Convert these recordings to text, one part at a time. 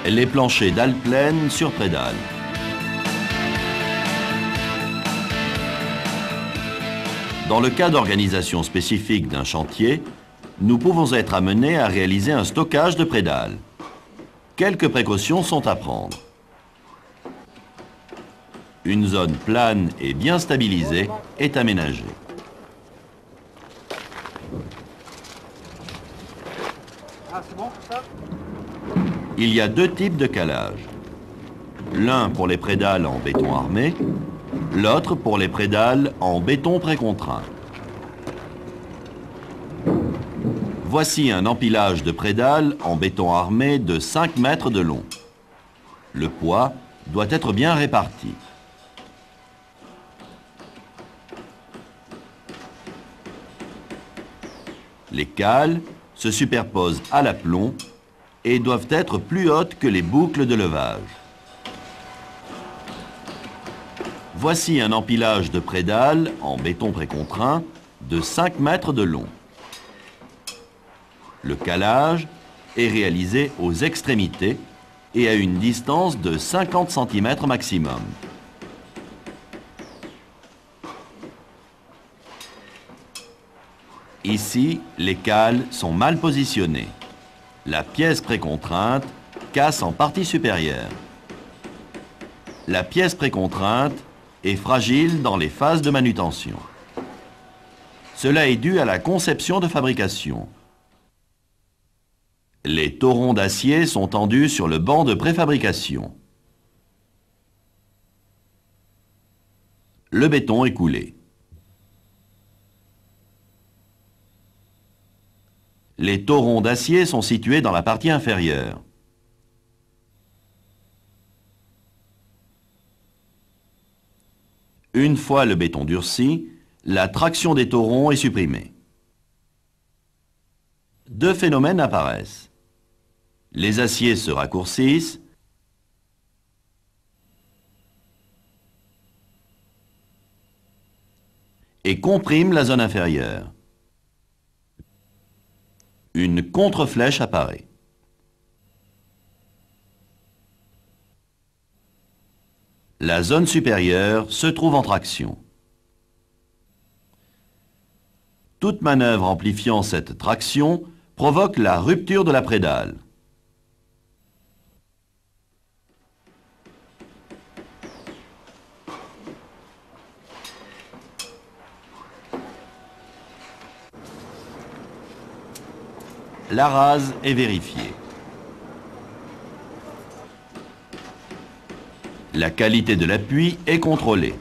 Les planchers d'Alplen sur Prédal. Dans le cas d'organisation spécifique d'un chantier, nous pouvons être amenés à réaliser un stockage de prédales. Quelques précautions sont à prendre. Une zone plane et bien stabilisée est aménagée. Il y a deux types de calage. L'un pour les prédales en béton armé, l'autre pour les prédales en béton précontraint. Voici un empilage de prédales en béton armé de 5 mètres de long. Le poids doit être bien réparti. Les cales se superposent à l'aplomb et doivent être plus hautes que les boucles de levage. Voici un empilage de prédales en béton précontraint de 5 mètres de long. Le calage est réalisé aux extrémités et à une distance de 50 cm maximum. Ici, les cales sont mal positionnées. La pièce précontrainte casse en partie supérieure. La pièce précontrainte est fragile dans les phases de manutention. Cela est dû à la conception de fabrication. Les torons d'acier sont tendus sur le banc de préfabrication. Le béton est coulé. Les torons d'acier sont situés dans la partie inférieure. Une fois le béton durci, la traction des torons est supprimée. Deux phénomènes apparaissent. Les aciers se raccourcissent et compriment la zone inférieure. Une contre-flèche apparaît. La zone supérieure se trouve en traction. Toute manœuvre amplifiant cette traction provoque la rupture de la prédale. La rase est vérifiée. La qualité de l'appui est contrôlée.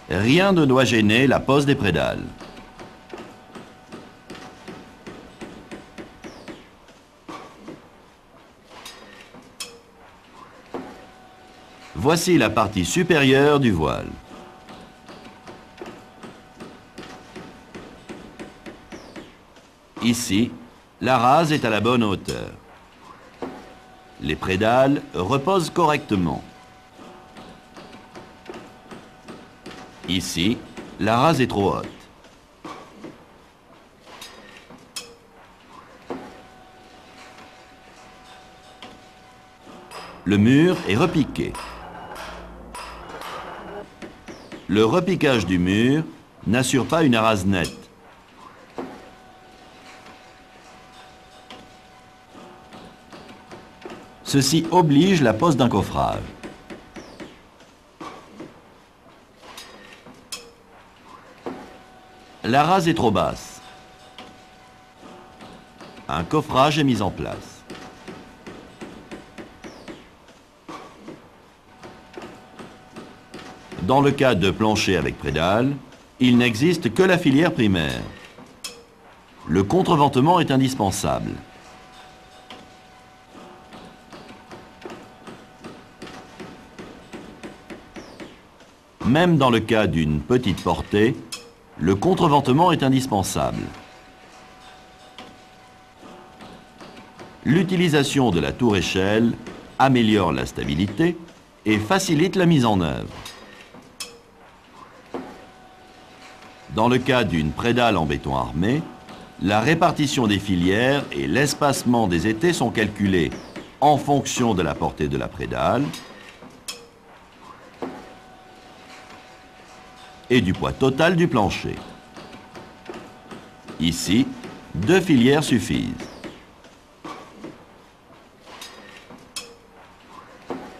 Rien ne doit gêner la pose des prédales. Voici la partie supérieure du voile. Ici, la rase est à la bonne hauteur. Les prédales reposent correctement. Ici, la rase est trop haute. Le mur est repiqué. Le repiquage du mur n'assure pas une rase nette. Ceci oblige la pose d'un coffrage. La rase est trop basse. Un coffrage est mis en place. Dans le cas de plancher avec prédale, il n'existe que la filière primaire. Le contreventement est indispensable. Même dans le cas d'une petite portée, le contreventement est indispensable. L'utilisation de la tour-échelle améliore la stabilité et facilite la mise en œuvre. Dans le cas d'une prédale en béton armé, La répartition des filières et l'espacement des étais sont calculés en fonction de la portée de la prédale et du poids total du plancher. Ici, 2 filières suffisent.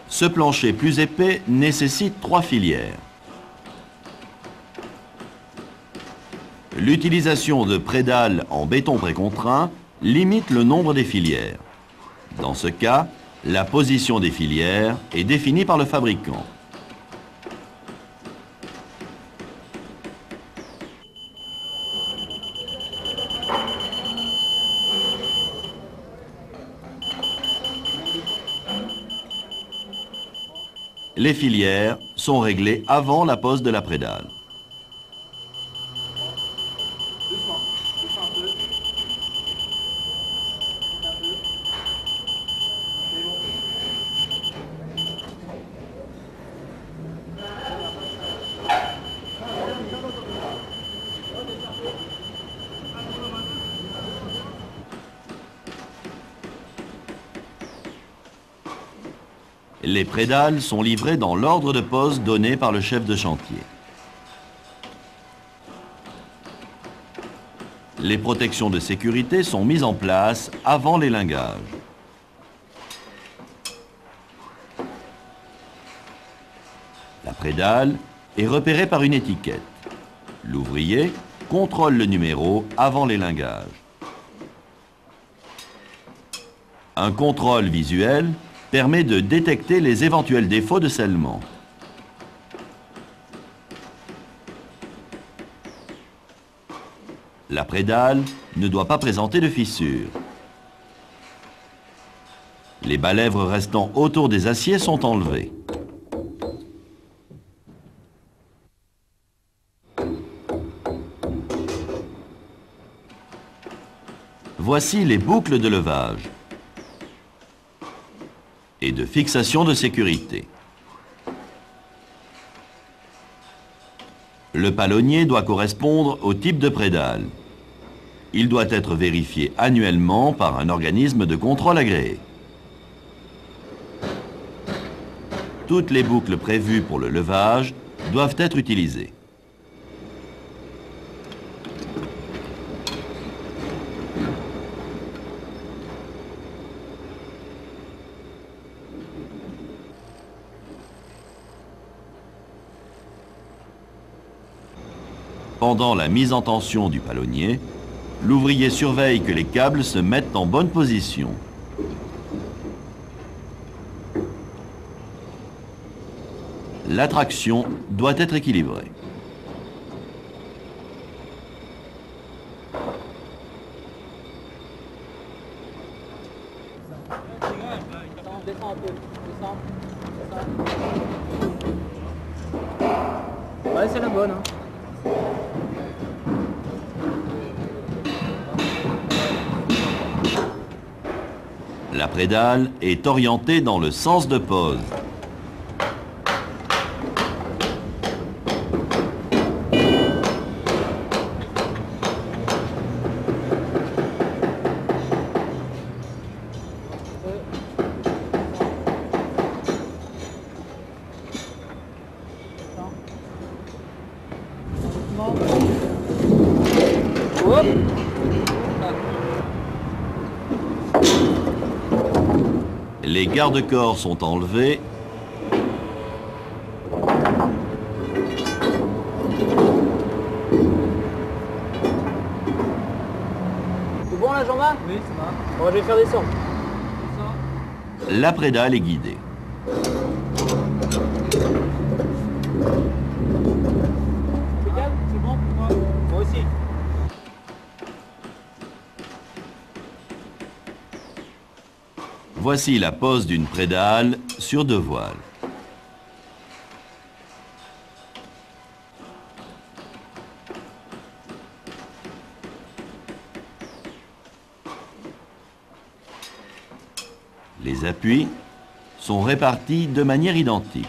Ce plancher plus épais nécessite 3 filières. L'utilisation de prédales en béton précontraint limite le nombre des filières. Dans ce cas, la position des filières est définie par le fabricant. Les filières sont réglées avant la pose de la prédale. Les prédales sont livrées dans l'ordre de pose donné par le chef de chantier. Les protections de sécurité sont mises en place avant l'élingage. La prédale est repérée par une étiquette. L'ouvrier contrôle le numéro avant l'élingage. Un contrôle visuel permet de détecter les éventuels défauts de scellement. La prédale ne doit pas présenter de fissures. Les balèvres restant autour des aciers sont enlevés. Voici les boucles de levage et de fixation de sécurité. Le palonnier doit correspondre au type de prédale. Il doit être vérifié annuellement par un organisme de contrôle agréé. Toutes les boucles prévues pour le levage doivent être utilisées. Pendant la mise en tension du palonnier, l'ouvrier surveille que les câbles se mettent en bonne position. La traction doit être équilibrée. Ouais, c'est la bonne. Hein. La prédale est orientée dans le sens de pose. Les garde-corps sont enlevés. C'est bon là, Jean-Marc? Oui, ça va. Bon, je vais faire descendre. La prédale est guidée. C'est bon pour moi? Moi aussi. Voici la pose d'une prédale sur 2 voiles. Les appuis sont répartis de manière identique.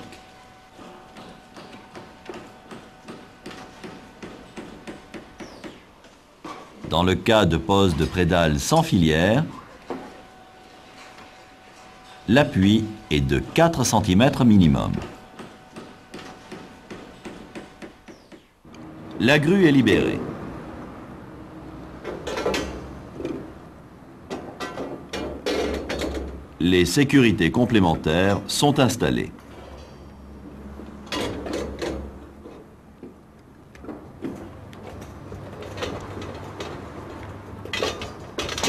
Dans le cas de pose de prédale sans filière, l'appui est de 4 cm minimum. La grue est libérée. Les sécurités complémentaires sont installées.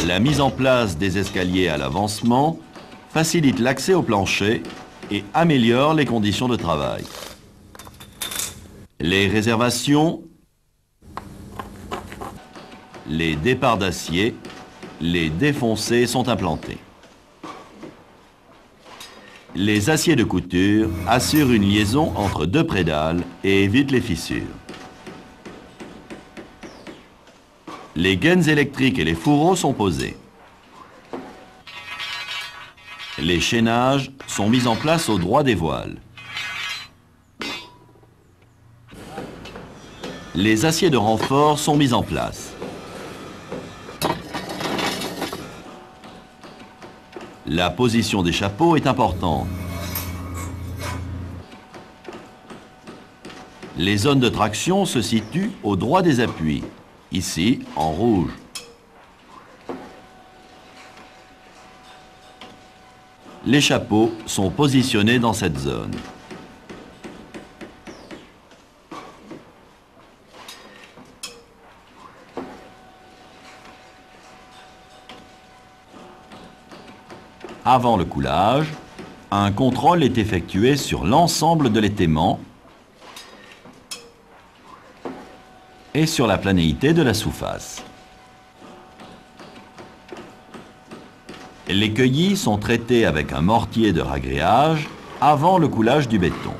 La mise en place des escaliers à l'avancement facilite l'accès au plancher et améliore les conditions de travail. Les réservations, les départs d'acier, les défoncés sont implantés. Les aciers de couture assurent une liaison entre deux prédales et évitent les fissures. Les gaines électriques et les fourreaux sont posés. Les chaînages sont mis en place au droit des voiles. Les aciers de renfort sont mis en place. La position des chapeaux est importante. Les zones de traction se situent au droit des appuis, ici en rouge. Les chapeaux sont positionnés dans cette zone. Avant le coulage, un contrôle est effectué sur l'ensemble de l'étaiement et sur la planéité de la sous-face. Les cueillis sont traités avec un mortier de ragréage avant le coulage du béton.